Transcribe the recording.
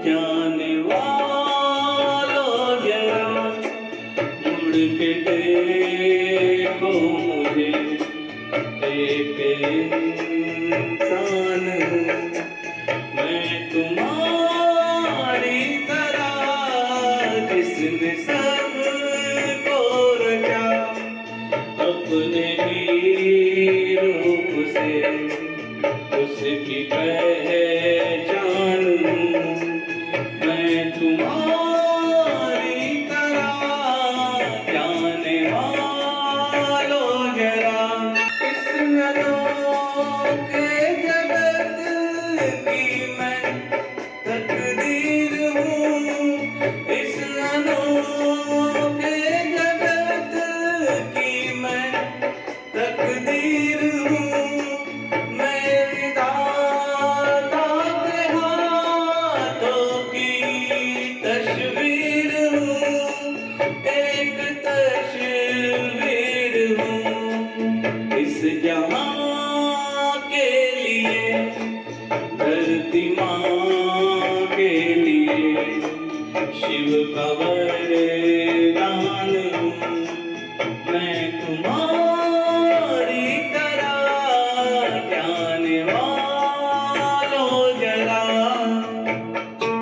जाने वालों जरा मुड़ के देखो मुझे, एक इंसान हूँ मैं तुम्हारी तरह, जिसने सबको रचा अपने ही रूप से, उसकी पहचान हूँ मैं तुम्हारी तरह। जाने वालों जरा इस अनोखे जगत की मैं तकदीर हूँ, इस अनोखे जगत की मैं तकदीर हूँ। मैं विधाता के हाथों की तस्वीर हूँ, एक तस्वीर हूँ इस जहाँ के लिए, धरती माँ के लिए, शिव का